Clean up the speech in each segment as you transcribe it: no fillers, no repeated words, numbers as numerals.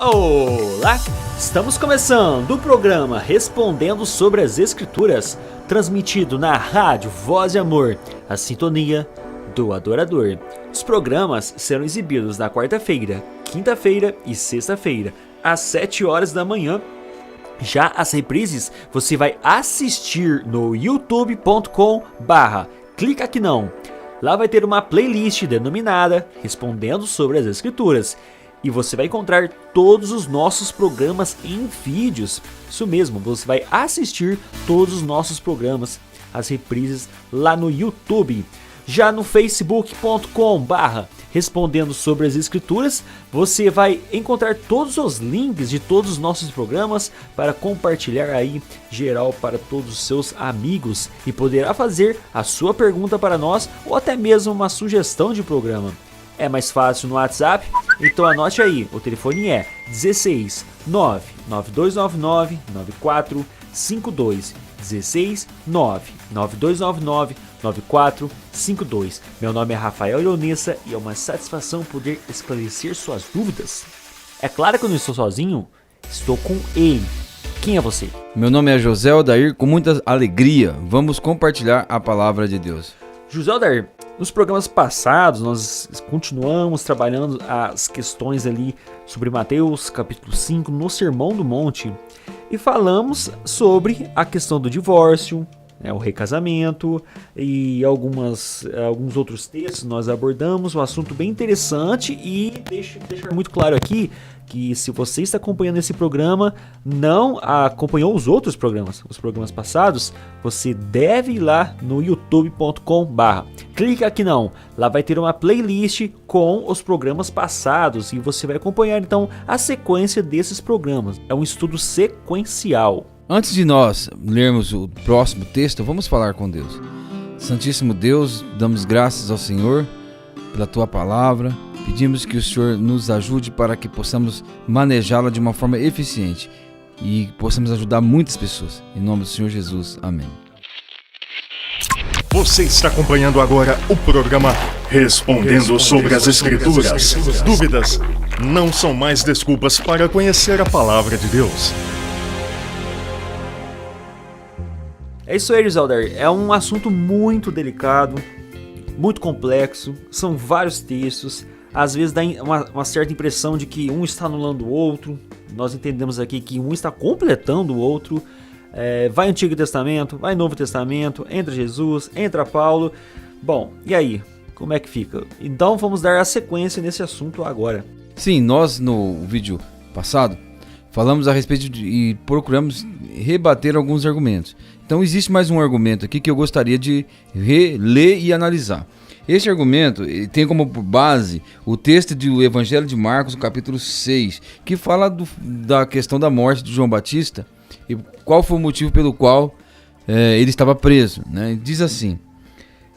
Olá! Estamos começando o programa Respondendo sobre as Escrituras, transmitido na Rádio Voz de Amor, a sintonia do adorador. Os programas serão exibidos na quarta-feira, quinta-feira e sexta-feira, às 7 horas da manhã. Já as reprises você vai assistir no youtube.com/clica aqui não. Lá vai ter uma playlist denominada Respondendo sobre as Escrituras. E você vai encontrar todos os nossos programas em vídeos. Isso mesmo, você vai assistir todos os nossos programas, as reprises lá no YouTube. Já no facebook.com/respondendo sobre as escrituras, você vai encontrar todos os links de todos os nossos programas para compartilhar aí geral para todos os seus amigos e poderá fazer a sua pergunta para nós ou até mesmo uma sugestão de programa. É mais fácil no WhatsApp? Então anote aí, o telefone é 16 99299 9452, 16 99299 9452. Meu nome é Rafael Leonessa e é uma satisfação poder esclarecer suas dúvidas. É claro que eu não estou sozinho, estou com ele. Quem é você? Meu nome é José Odair, com muita alegria vamos compartilhar a palavra de Deus. José Odair, nos programas passados nós continuamos trabalhando as questões ali sobre Mateus capítulo 5 no Sermão do Monte e falamos sobre a questão do divórcio, o recasamento e alguns outros textos nós abordamos, um assunto bem interessante e deixar muito claro aqui que se você está acompanhando esse programa, não acompanhou os outros programas, os programas passados, você deve ir lá no youtube.com/clica aqui não, lá vai ter uma playlist com os programas passados e você vai acompanhar então a sequência desses programas, é um estudo sequencial. Antes de nós lermos o próximo texto, vamos falar com Deus. Santíssimo Deus, damos graças ao Senhor pela Tua palavra. Pedimos que o Senhor nos ajude para que possamos manejá-la de uma forma eficiente e possamos ajudar muitas pessoas. Em nome do Senhor Jesus. Amém. Você está acompanhando agora o programa Respondendo sobre as Escrituras. Dúvidas não são mais desculpas para conhecer a palavra de Deus. É isso aí, Rizalder. É um assunto muito delicado, muito complexo, são vários textos, às vezes dá uma certa impressão de que um está anulando o outro, nós entendemos aqui que um está completando o outro, vai Antigo Testamento, vai Novo Testamento, entra Jesus, entra Paulo, bom, e aí, como é que fica? Então vamos dar a sequência nesse assunto agora. Sim, nós no vídeo passado falamos a respeito e procuramos rebater alguns argumentos. Então existe mais um argumento aqui que eu gostaria de reler e analisar. Este argumento tem como base o texto do Evangelho de Marcos, no capítulo 6, que fala da questão da morte de João Batista e qual foi o motivo pelo qual ele estava preso, né? Diz assim,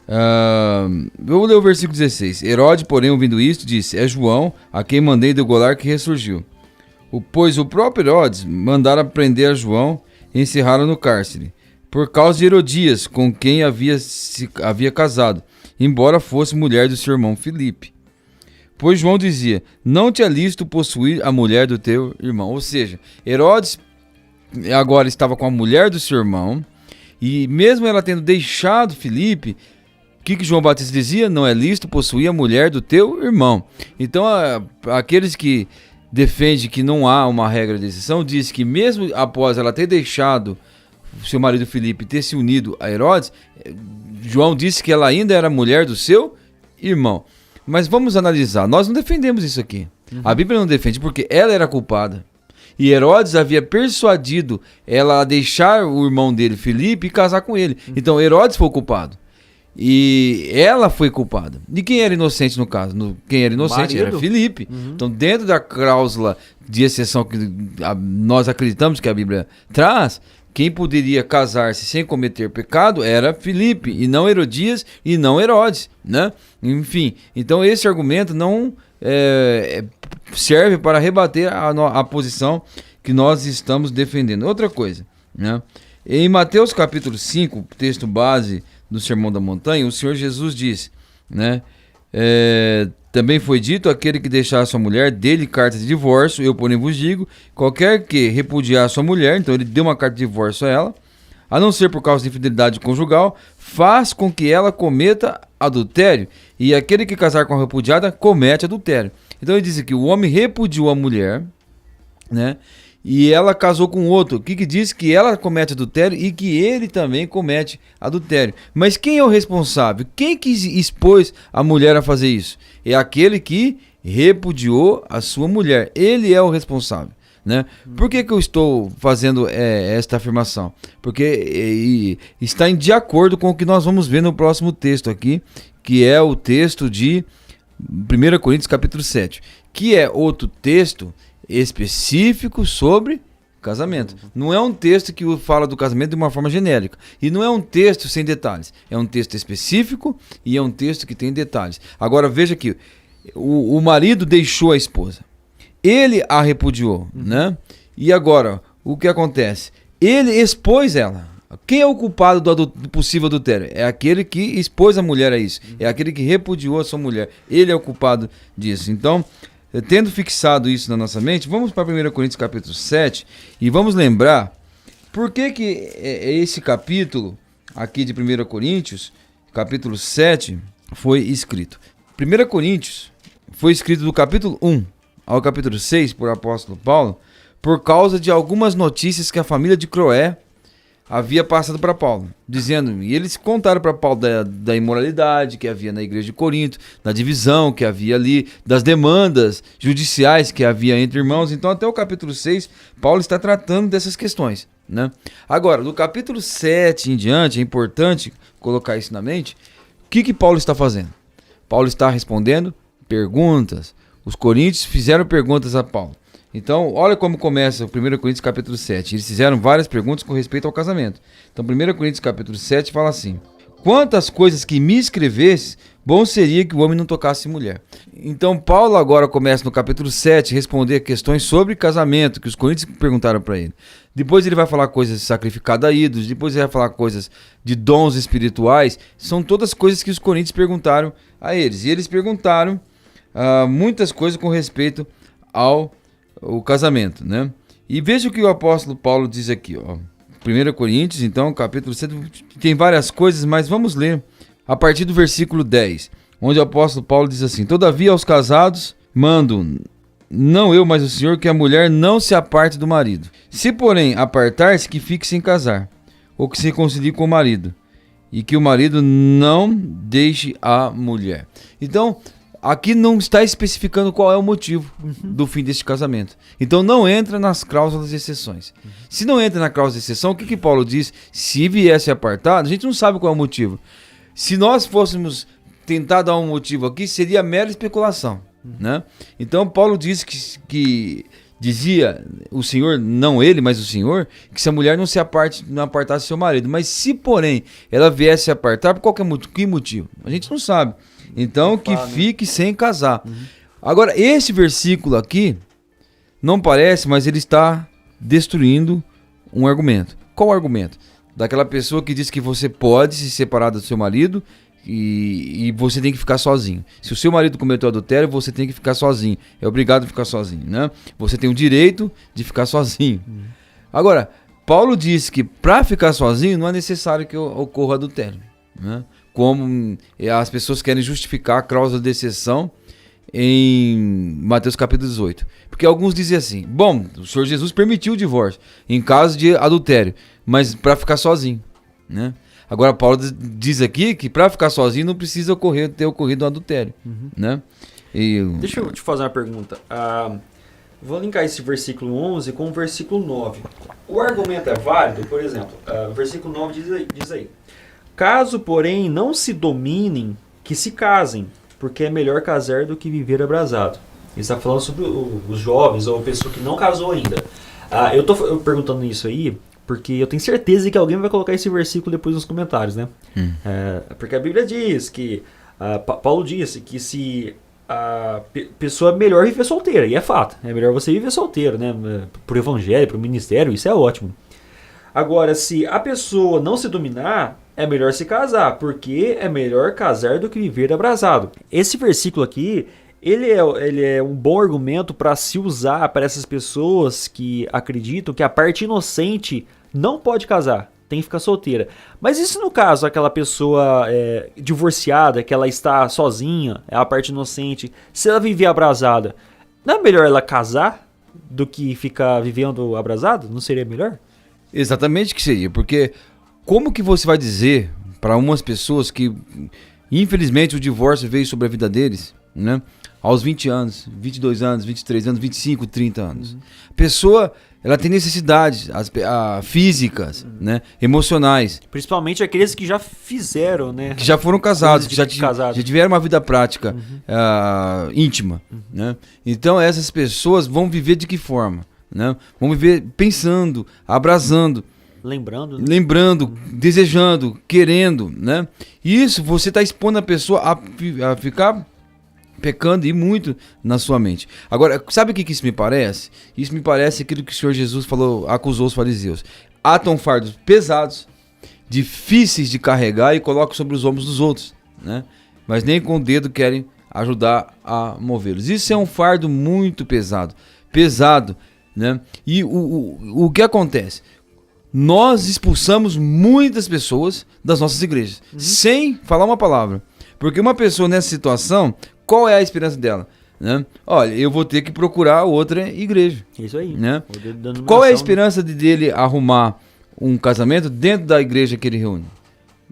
eu vou ler o versículo 16. Herodes, porém, ouvindo isto, disse, é João, a quem mandei degolar, que ressurgiu. Pois o próprio Herodes mandara prender a João e encerrá-lo no cárcere, por causa de Herodias, com quem havia casado, embora fosse mulher do seu irmão Filipe. Pois João dizia, não te é lícito possuir a mulher do teu irmão. Ou seja, Herodes agora estava com a mulher do seu irmão, e mesmo ela tendo deixado Filipe, o que João Batista dizia? Não é lícito possuir a mulher do teu irmão. Então, aqueles que defendem que não há uma regra de exceção, diz que mesmo após ela ter deixado seu marido Filipe ter se unido a Herodes, João disse que ela ainda era mulher do seu irmão. Mas vamos analisar, nós não defendemos isso aqui. A Bíblia não defende porque ela era culpada. E Herodes havia persuadido ela a deixar o irmão dele, Filipe, e casar com ele. Então Herodes foi o culpado. E ela foi culpada. E quem era inocente no caso? Quem era inocente era Filipe. Então dentro da cláusula de exceção que nós acreditamos que a Bíblia traz, quem poderia casar-se sem cometer pecado era Filipe, e não Herodias, e não Herodes, né? Enfim, então esse argumento não serve para rebater a posição que nós estamos defendendo. Outra coisa, né? Em Mateus capítulo 5, texto base do Sermão da Montanha, o Senhor Jesus diz, né? Também foi dito: aquele que deixar sua mulher, dê-lhe carta de divórcio. Eu, porém, vos digo: qualquer que repudiar sua mulher, então ele deu uma carta de divórcio a ela, a não ser por causa de infidelidade conjugal, faz com que ela cometa adultério. E aquele que casar com a repudiada comete adultério. Então ele diz que o homem repudiou a mulher, né? E ela casou com outro. O que diz? Que ela comete adultério e que ele também comete adultério. Mas quem é o responsável? Quem que expôs a mulher a fazer isso? É aquele que repudiou a sua mulher. Ele é o responsável, né? Por que eu estou fazendo esta afirmação? Porque está de acordo com o que nós vamos ver no próximo texto aqui, que é o texto de 1 Coríntios capítulo 7, que é outro texto específico sobre casamento. Não é um texto que fala do casamento de uma forma genérica. E não é um texto sem detalhes. É um texto específico e é um texto que tem detalhes. Agora veja aqui, o marido deixou a esposa. Ele a repudiou, né? E agora, o que acontece? Ele expôs ela. Quem é o culpado do possível adultério? É aquele que expôs a mulher a isso. É aquele que repudiou a sua mulher. Ele é o culpado disso. Então, tendo fixado isso na nossa mente, vamos para 1 Coríntios capítulo 7 e vamos lembrar por que esse capítulo aqui de 1 Coríntios, capítulo 7, foi escrito. 1 Coríntios foi escrito do capítulo 1 ao capítulo 6 por apóstolo Paulo, por causa de algumas notícias que a família de Cloé havia passado para Paulo, dizendo, e eles contaram para Paulo da imoralidade que havia na igreja de Corinto, da divisão que havia ali, das demandas judiciais que havia entre irmãos. Então até o capítulo 6, Paulo está tratando dessas questões, né? Agora, do capítulo 7 em diante, é importante colocar isso na mente, o que Paulo está fazendo? Paulo está respondendo perguntas. Os coríntios fizeram perguntas a Paulo. Então, olha como começa o 1 Coríntios capítulo 7. Eles fizeram várias perguntas com respeito ao casamento. Então, 1 Coríntios capítulo 7 fala assim: quantas coisas que me escrevesse, bom seria que o homem não tocasse mulher. Então, Paulo agora começa no capítulo 7 a responder questões sobre casamento, que os coríntios perguntaram para ele. Depois ele vai falar coisas de sacrificado a ídolos, depois ele vai falar coisas de dons espirituais. São todas coisas que os coríntios perguntaram a eles. E eles perguntaram muitas coisas com respeito ao casamento, né? E veja o que o apóstolo Paulo diz aqui, ó. 1 Coríntios, então, capítulo 7, tem várias coisas, mas vamos ler a partir do versículo 10, onde o apóstolo Paulo diz assim: todavia aos casados mando, não eu, mas o Senhor, que a mulher não se aparte do marido. Se, porém, apartar-se, que fique sem casar, ou que se reconcilie com o marido, e que o marido não deixe a mulher. Então, aqui não está especificando qual é o motivo do fim deste casamento. Então não entra nas cláusulas de exceções. Se não entra na cláusula de exceção, o que Paulo diz? Se viesse apartado, a gente não sabe qual é o motivo. Se nós fôssemos tentar dar um motivo aqui, seria mera especulação, né? Então Paulo diz que dizia o Senhor, não ele, mas o Senhor, que se a mulher não apartasse seu marido. Mas se, porém, ela viesse apartar, por qualquer motivo? A gente não sabe. Então, que fique sem casar. Agora, esse versículo aqui, não parece, mas ele está destruindo um argumento. Qual argumento? Daquela pessoa que diz que você pode se separar do seu marido e você tem que ficar sozinho. Se o seu marido cometeu adultério, você tem que ficar sozinho. É obrigado a ficar sozinho, né? Você tem o direito de ficar sozinho. Agora, Paulo diz que para ficar sozinho não é necessário que ocorra adultério, né? Como as pessoas querem justificar a cláusula de exceção em Mateus capítulo 18. Porque alguns dizem assim: bom, o Senhor Jesus permitiu o divórcio em caso de adultério, mas para ficar sozinho, né? Agora Paulo diz aqui que para ficar sozinho não precisa ter ocorrido um adultério, né? Deixa eu te fazer uma pergunta. Vou linkar esse versículo 11 com o versículo 9. O argumento é válido? Por exemplo, o versículo 9 diz aí: caso, porém, não se dominem, que se casem, porque é melhor casar do que viver abrasado. Ele está falando sobre os jovens ou a pessoa que não casou ainda. Eu estou perguntando isso aí porque eu tenho certeza que alguém vai colocar esse versículo depois nos comentários, né? Porque a Bíblia diz que, Paulo disse que se a pessoa é melhor viver solteira, e é fato, é melhor você viver solteiro, né? Por evangelho, por ministério, isso é ótimo. Agora, se a pessoa não se dominar, é melhor se casar, porque é melhor casar do que viver abrasado. Esse versículo aqui, ele é um bom argumento para se usar para essas pessoas que acreditam que a parte inocente não pode casar, tem que ficar solteira. Mas e se no caso aquela pessoa divorciada, que ela está sozinha, é a parte inocente, se ela viver abrasada, não é melhor ela casar do que ficar vivendo abrasado? Não seria melhor? Exatamente que seria, porque como que você vai dizer para umas pessoas que, infelizmente, o divórcio veio sobre a vida deles, né? Aos 20 anos, 22 anos, 23 anos, 25, 30 anos. A pessoa, ela tem necessidades físicas, né? Emocionais. Principalmente aqueles que já fizeram, né? Que já foram casados, que já casados. tiveram uma vida prática íntima, né? Então essas pessoas vão viver de que forma? Né? Vão viver pensando, abrasando, lembrando, desejando, querendo, né? Isso você está expondo a pessoa a ficar pecando e muito na sua mente. Agora, sabe o que isso me parece? Isso me parece aquilo que o Senhor Jesus falou, acusou os fariseus. Atam fardos pesados, difíceis de carregar e colocam sobre os ombros dos outros, né? Mas nem com o dedo querem ajudar a movê-los. Isso é um fardo muito pesado, né? E o que acontece? Nós expulsamos muitas pessoas das nossas igrejas, sem falar uma palavra. Porque uma pessoa nessa situação, qual é a esperança dela? Né? Olha, eu vou ter que procurar outra igreja. Isso aí. Né? Qual é a esperança dele arrumar um casamento dentro da igreja que ele reúne?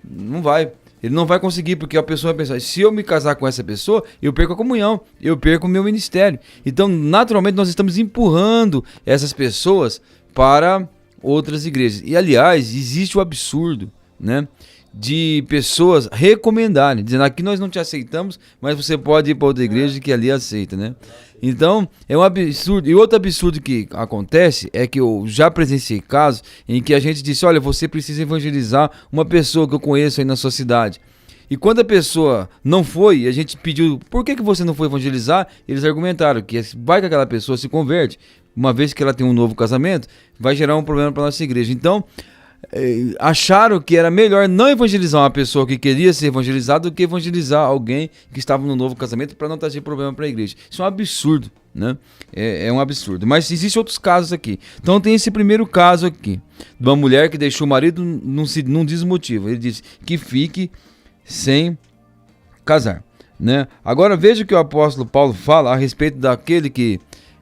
Não vai. Ele não vai conseguir, porque a pessoa vai pensar, se eu me casar com essa pessoa, eu perco a comunhão, eu perco o meu ministério. Então, naturalmente, nós estamos empurrando essas pessoas para outras igrejas. E, aliás, existe o absurdo, né, de pessoas recomendarem, dizendo, aqui nós não te aceitamos, mas você pode ir para outra igreja que ali aceita, né? Então, é um absurdo. E outro absurdo que acontece é que eu já presenciei casos em que a gente disse, olha, você precisa evangelizar uma pessoa que eu conheço aí na sua cidade. E quando a pessoa não foi, a gente pediu, por que você não foi evangelizar? Eles argumentaram que vai que aquela pessoa se converte, uma vez que ela tem um novo casamento, vai gerar um problema para a nossa igreja. Então, acharam que era melhor não evangelizar uma pessoa que queria ser evangelizada do que evangelizar alguém que estava no novo casamento para não trazer problema para a igreja. Isso é um absurdo, né? É um absurdo. Mas existem outros casos aqui. Então tem esse primeiro caso aqui, de uma mulher que deixou o marido, não diz o motivo. Ele diz que fique sem casar, né? Agora veja o que o apóstolo Paulo fala a respeito daquele que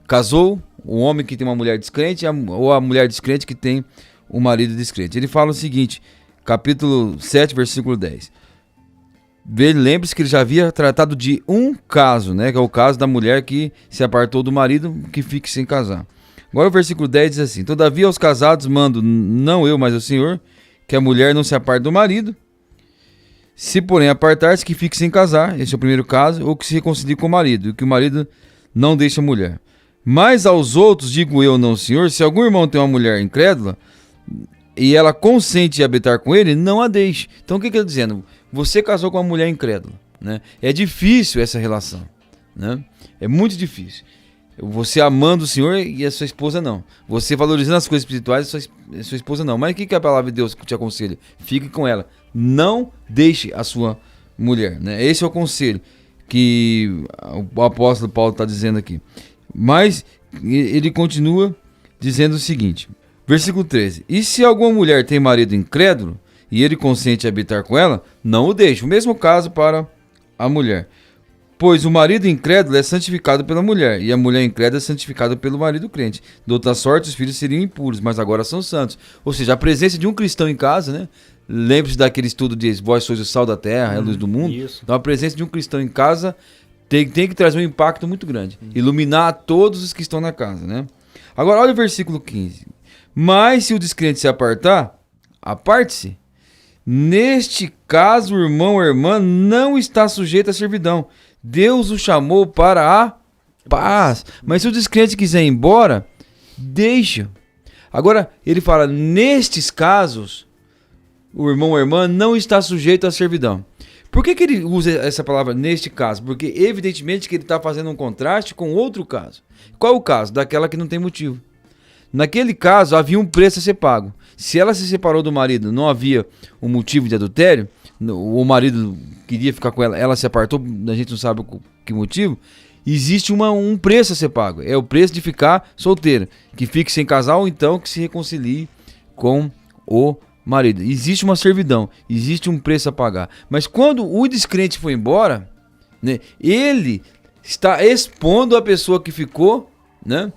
casou, o homem que tem uma mulher descrente ou a mulher descrente que tem o marido descrente. Ele fala o seguinte, capítulo 7, versículo 10. Lembre-se que ele já havia tratado de um caso, né, que é o caso da mulher que se apartou do marido, que fique sem casar. Agora o versículo 10 diz assim, todavia aos casados mando, não eu, mas o Senhor, que a mulher não se aparte do marido, se porém apartar-se, que fique sem casar, esse é o primeiro caso, ou que se reconcilie com o marido, e que o marido não deixe a mulher. Mas aos outros, digo eu, não o Senhor, se algum irmão tem uma mulher incrédula, e ela consente em habitar com ele, não a deixe. Então o que ele está dizendo? Você casou com uma mulher incrédula, né? É difícil essa relação, né? É muito difícil. Você amando o Senhor e a sua esposa não. Você valorizando as coisas espirituais e a sua esposa não. Mas o que a palavra de Deus te aconselha? Fique com ela. Não deixe a sua mulher, né? Esse é o conselho que o apóstolo Paulo está dizendo aqui. Mas ele continua dizendo o seguinte... Versículo 13. E se alguma mulher tem marido incrédulo, e ele consente em habitar com ela, não o deixe. O mesmo caso para a mulher. Pois o marido incrédulo é santificado pela mulher, e a mulher incrédula é santificada pelo marido crente. De outra sorte, os filhos seriam impuros, mas agora são santos. Ou seja, a presença de um cristão em casa, né? Lembre-se daquele estudo de vós sois o sal da terra, a luz do mundo. Isso. Então a presença de um cristão em casa tem que trazer um impacto muito grande. Iluminar a todos os que estão na casa, né? Agora olha o versículo 15. Mas se o descrente se apartar, aparte-se. Neste caso, o irmão ou irmã não está sujeito à servidão. Deus o chamou para a paz. Mas se o descrente quiser ir embora, deixa. Agora, ele fala, nestes casos, o irmão ou irmã não está sujeito à servidão. Por que ele usa essa palavra neste caso? Porque evidentemente que ele está fazendo um contraste com outro caso. Qual é o caso? Daquela que não tem motivo. Naquele caso, havia um preço a ser pago. Se ela se separou do marido, não havia um motivo de adultério, o marido queria ficar com ela, ela se apartou, a gente não sabe que motivo, existe um preço a ser pago. É o preço de ficar solteiro, que fique sem casar ou então que se reconcilie com o marido. Existe uma servidão, existe um preço a pagar. Mas quando o descrente foi embora, né, ele está expondo a pessoa que ficou, né,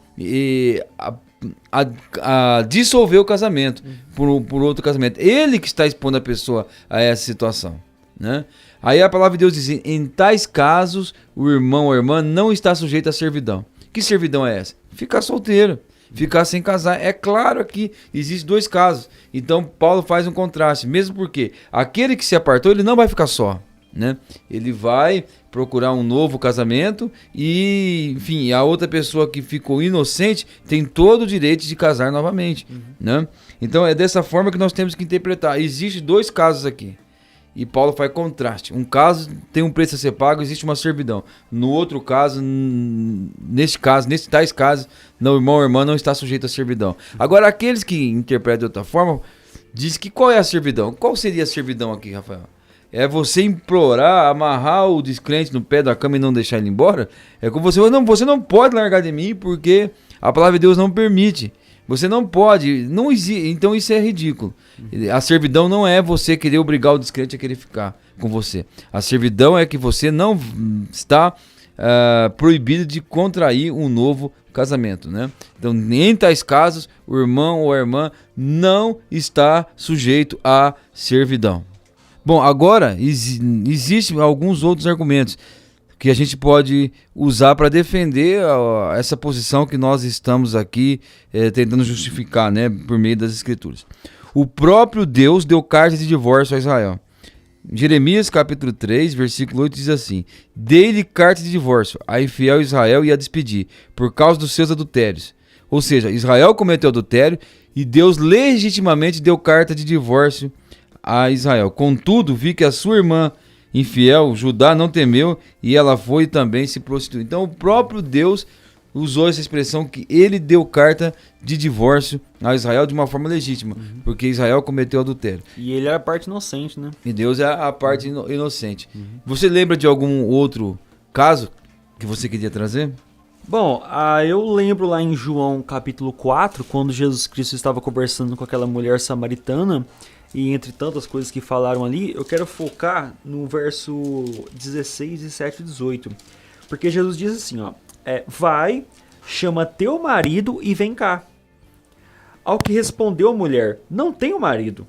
a dissolver o casamento por outro casamento. Ele que está expondo a pessoa a essa situação, né? Aí a palavra de Deus diz: em tais casos o irmão ou a irmã não está sujeito à servidão. Que servidão é essa? Ficar solteiro, ficar sem casar. É claro que existem dois casos. Então Paulo faz um contraste, mesmo porque aquele que se apartou, ele não vai ficar só, né? Ele vai procurar um novo casamento e, enfim, a outra pessoa que ficou inocente tem todo o direito de casar novamente, né? Então é dessa forma que nós temos que interpretar. Existem dois casos aqui e Paulo faz contraste. Um caso tem um preço a ser pago, existe uma servidão. No outro caso, nesse tais casos, não, o irmão ou irmã não está sujeito à servidão. Agora, aqueles que interpretam de outra forma, diz que qual é a servidão? Qual seria a servidão aqui, Rafael? É você implorar, amarrar o descrente no pé da cama e não deixar ele embora? É como você não pode largar de mim porque a palavra de Deus não permite. Você não pode, não existe, então isso é ridículo. A servidão não é você querer obrigar o descrente a querer ficar com você. A servidão é que você não está proibido de contrair um novo casamento, né? Então, em tais casos, o irmão ou a irmã não está sujeito à servidão. Bom, agora existem alguns outros argumentos que a gente pode usar para defender essa posição que nós estamos aqui tentando justificar, né, por meio das Escrituras. O próprio Deus deu carta de divórcio a Israel. Jeremias capítulo 3, versículo 8 diz assim: dei-lhe carta de divórcio a infiel Israel e a despedi, por causa dos seus adultérios. Ou seja, Israel cometeu adultério e Deus legitimamente deu carta de divórcio a Israel. Contudo, vi que a sua irmã infiel, Judá, não temeu e ela foi também se prostituiu. Então o próprio Deus usou essa expressão que ele deu carta de divórcio a Israel de uma forma legítima, porque Israel cometeu adultério. E ele era a parte inocente, né? E Deus é a parte inocente. Você lembra de algum outro caso que você queria trazer? Bom, eu lembro lá em João capítulo 4, quando Jesus Cristo estava conversando com aquela mulher samaritana, e entre tantas coisas que falaram ali, eu quero focar no verso 16, 17 e 18. Porque Jesus diz assim, ó: vai, chama teu marido e vem cá. Ao que respondeu a mulher: não tenho marido.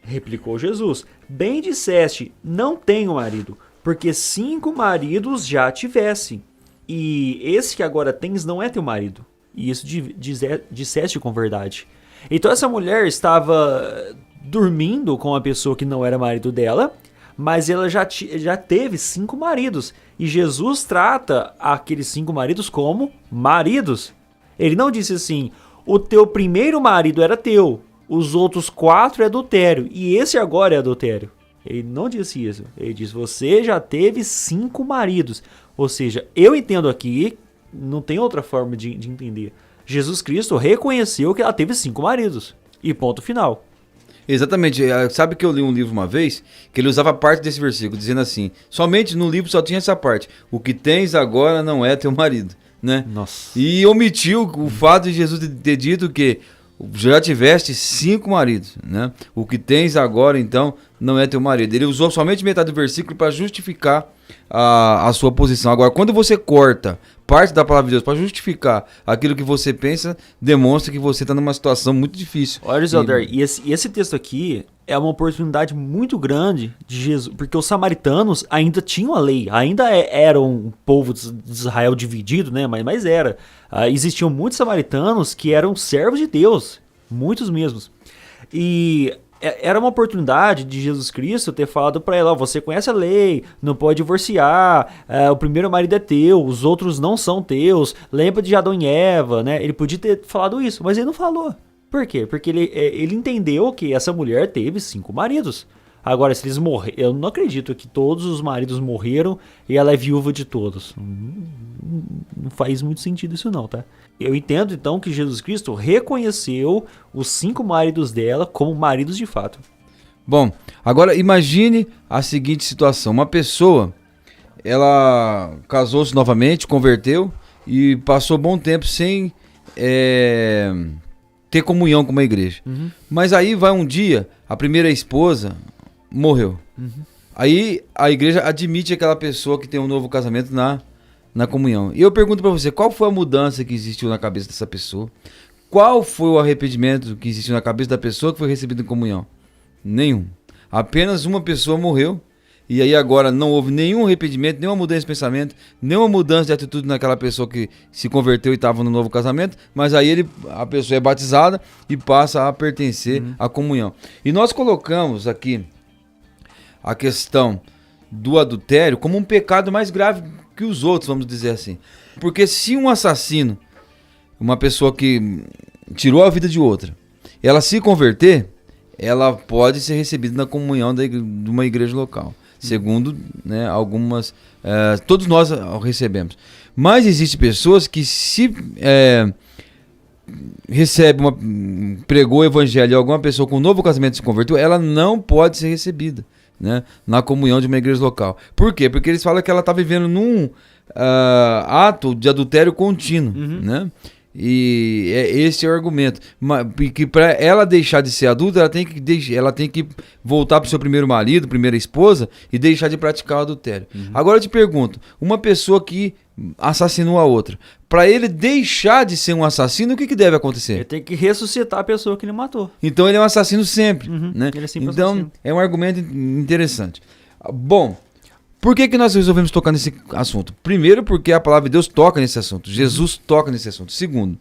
Replicou Jesus: bem disseste, não tenho marido, porque 5 maridos já tivesse, e esse que agora tens não é teu marido. E isso disseste com verdade. Então essa mulher estava dormindo com uma pessoa que não era marido dela, mas ela já teve 5 maridos. E Jesus trata aqueles 5 maridos como maridos. Ele não disse assim: o teu primeiro marido era teu, os outros 4 é adultério, e esse agora é adultério. Ele não disse isso. Ele disse: você já teve 5 maridos. Ou seja, eu entendo aqui, não tem outra forma de entender. Jesus Cristo reconheceu que ela teve 5 maridos. E ponto final. Exatamente. Sabe que eu li um livro uma vez que ele usava parte desse versículo, dizendo assim: somente no livro só tinha essa parte: o que tens agora não é teu marido, né? Nossa. E omitiu o fato de Jesus ter dito que já tiveste 5 maridos, né? O que tens agora então não é teu marido. Ele usou somente metade do versículo para justificar a sua posição. Agora, quando você corta parte da palavra de Deus para justificar aquilo que você pensa, demonstra que você está numa situação muito difícil. Olha, Zelder, e esse texto aqui é uma oportunidade muito grande de Jesus, porque os samaritanos ainda tinham a lei, ainda eram um povo de Israel dividido, né? Mas era. Existiam muitos samaritanos que eram servos de Deus, muitos mesmos. E era uma oportunidade de Jesus Cristo ter falado para ela: você conhece a lei, não pode divorciar, o primeiro marido é teu, os outros não são teus, lembra de Adão e Eva, né? Ele podia ter falado isso, mas ele não falou. Por quê? Porque ele entendeu que essa mulher teve 5 maridos. Agora, se eles morreram, eu não acredito que todos os maridos morreram e ela é viúva de todos. Não faz muito sentido isso não, tá? Eu entendo então que Jesus Cristo reconheceu os 5 maridos dela como maridos de fato. Bom, agora imagine a seguinte situação: uma pessoa ela casou-se novamente, converteu e passou bom tempo sem ter comunhão com uma igreja. Mas aí vai um dia, a primeira esposa morreu. Aí a igreja admite aquela pessoa que tem um novo casamento na comunhão. E eu pergunto para você, qual foi a mudança que existiu na cabeça dessa pessoa? Qual foi o arrependimento que existiu na cabeça da pessoa que foi recebida em comunhão? Nenhum. Apenas uma pessoa morreu. E aí agora não houve nenhum arrependimento, nenhuma mudança de pensamento, nenhuma mudança de atitude naquela pessoa que se converteu e estava no novo casamento, mas aí a pessoa é batizada e passa a pertencer à comunhão. E nós colocamos aqui a questão do adultério como um pecado mais grave que os outros, vamos dizer assim. Porque se um assassino, uma pessoa que tirou a vida de outra, ela se converter, ela pode ser recebida na comunhão de uma igreja local. Segundo, né, algumas... todos nós recebemos. Mas existem pessoas que se pregou o evangelho e alguma pessoa com um novo casamento se converteu, ela não pode ser recebida, né, na comunhão de uma igreja local. Por quê? Porque eles falam que ela está vivendo num ato de adultério contínuo, né? E esse é o argumento. Que para ela deixar de ser adulta, ela tem que voltar para o seu primeiro marido, primeira esposa, e deixar de praticar o adultério. Agora eu te pergunto, uma pessoa que assassinou a outra, para ele deixar de ser um assassino, o que deve acontecer? Ele tem que ressuscitar a pessoa que ele matou. Então ele é um assassino sempre, né? Ele é sempre então assassino. É um argumento interessante. Bom, por que nós resolvemos tocar nesse assunto? Primeiro, porque a palavra de Deus toca nesse assunto. Jesus toca nesse assunto. Segundo,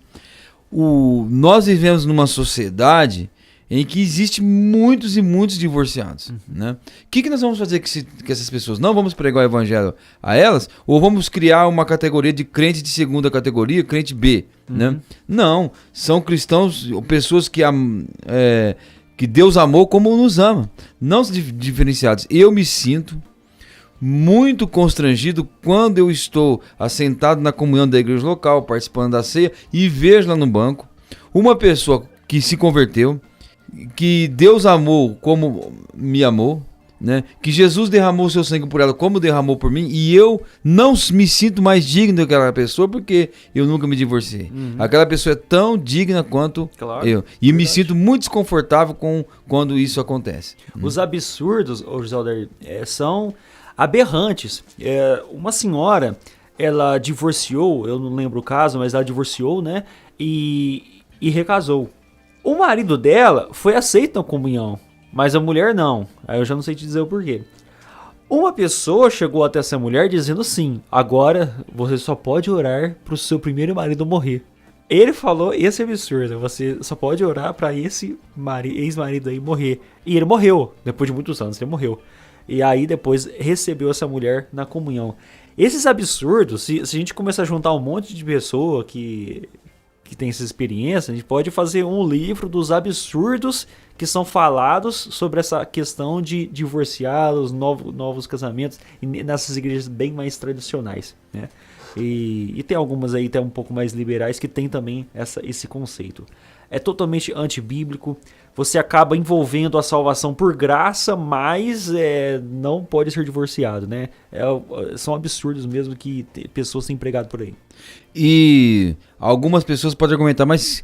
nós vivemos numa sociedade em que existe muitos e muitos divorciados. Né? O que nós vamos fazer com essas pessoas? Não vamos pregar o evangelho a elas? Ou vamos criar uma categoria de crente de segunda categoria, crente B? Né? Não, são cristãos, pessoas que Deus amou como nos ama. Não diferenciados. Eu me sinto muito constrangido quando eu estou assentado na comunhão da igreja local, participando da ceia, e vejo lá no banco uma pessoa que se converteu, que Deus amou como me amou, né? Que Jesus derramou seu sangue por ela como derramou por mim, e eu não me sinto mais digno daquela pessoa porque eu nunca me divorciei. Aquela pessoa é tão digna quanto eu. E me sinto muito desconfortável quando isso acontece. Os absurdos, José Aldair, são aberrantes. Uma senhora, ela divorciou, eu não lembro o caso, mas ela divorciou, né? E recasou. O marido dela foi aceito na comunhão, mas a mulher não. Aí eu já não sei te dizer o porquê. Uma pessoa chegou até essa mulher dizendo assim: agora você só pode orar pro seu primeiro marido morrer. Ele falou esse absurdo: você só pode orar pra esse ex-marido aí morrer. E ele morreu, depois de muitos anos ele morreu. E aí depois recebeu essa mulher na comunhão. Esses absurdos, se a gente começar a juntar um monte de pessoa que tem essa experiência, a gente pode fazer um livro dos absurdos que são falados sobre essa questão de divorciados, novos casamentos, nessas igrejas bem mais tradicionais, né? E tem algumas aí até um pouco mais liberais que tem também esse conceito. É totalmente antibíblico. Você acaba envolvendo a salvação por graça, mas não pode ser divorciado, né? São absurdos mesmo que pessoas têm pregado por aí. E algumas pessoas podem argumentar, mas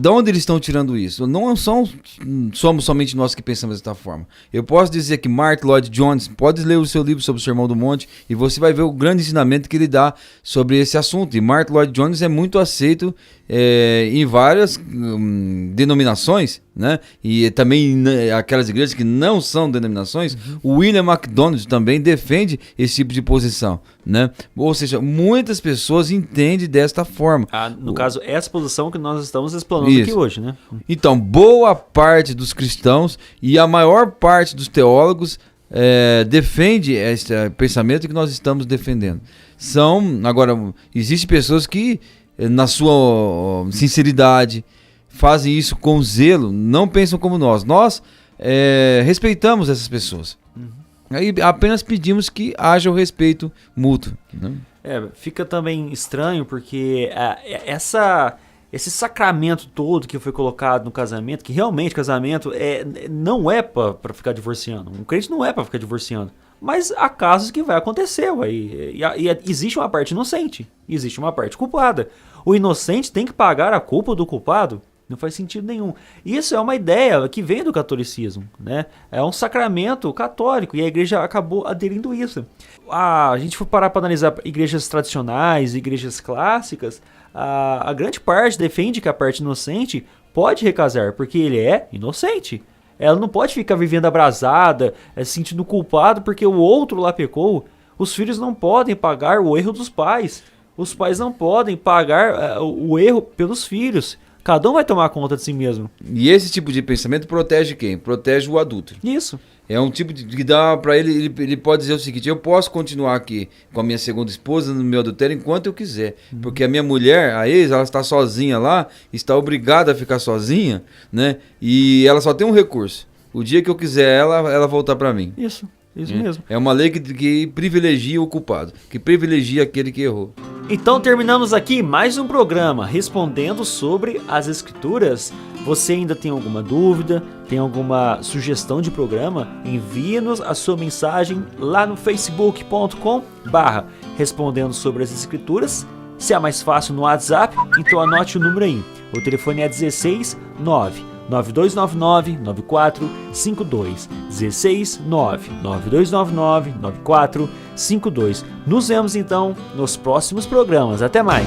de onde eles estão tirando isso? Não somos somente nós que pensamos dessa forma. Eu posso dizer que Martyn Lloyd-Jones, pode ler o seu livro sobre o Sermão do Monte e você vai ver o grande ensinamento que ele dá sobre esse assunto. E Martyn Lloyd-Jones é muito aceito em várias denominações, né? E também aquelas igrejas que não são denominações. O William MacDonald também defende esse tipo de posição, né? Ou seja, muitas pessoas entendem desta forma. No caso, essa posição que nós estamos explanando aqui hoje, né? Então, boa parte dos cristãos e a maior parte dos teólogos defende esse pensamento que nós estamos defendendo. Agora, existem pessoas que, na sua sinceridade, fazem isso com zelo, não pensam como nós. Nós respeitamos essas pessoas. Aí apenas pedimos que haja o respeito mútuo, né? Fica também estranho porque esse sacramento todo que foi colocado no casamento, que realmente casamento não é para ficar divorciando. Um crente não é para ficar divorciando. Mas há casos que vai acontecer, ué, e existe uma parte inocente, existe uma parte culpada. O inocente tem que pagar a culpa do culpado? Não faz sentido nenhum. Isso é uma ideia que vem do catolicismo, né? É um sacramento católico e a igreja acabou aderindo a isso. A gente for parar para analisar igrejas tradicionais, igrejas clássicas, a grande parte defende que a parte inocente pode recasar, porque ele é inocente. Ela não pode ficar vivendo abrasada, se sentindo culpado porque o outro lá pecou. Os filhos não podem pagar o erro dos pais. Os pais não podem pagar o erro pelos filhos. Cada um vai tomar conta de si mesmo. E esse tipo de pensamento protege quem? Protege o adulto. Isso. É um tipo de que dá pra ele pode dizer o seguinte: eu posso continuar aqui com a minha segunda esposa no meu adultério enquanto eu quiser, porque a minha mulher, a ex, ela está sozinha lá, está obrigada a ficar sozinha, né? E ela só tem um recurso: o dia que eu quiser ela voltar pra mim. Isso mesmo. É uma lei que privilegia o culpado, que privilegia aquele que errou. Então terminamos aqui mais um programa respondendo sobre as escrituras. Você ainda tem alguma dúvida, tem alguma sugestão de programa? Envie-nos a sua mensagem lá no facebook.com/respondendo sobre as escrituras. Se é mais fácil no WhatsApp, então anote o número aí. O telefone é 16 99299 9452. 16 99299 9452. Nos vemos então nos próximos programas. Até mais!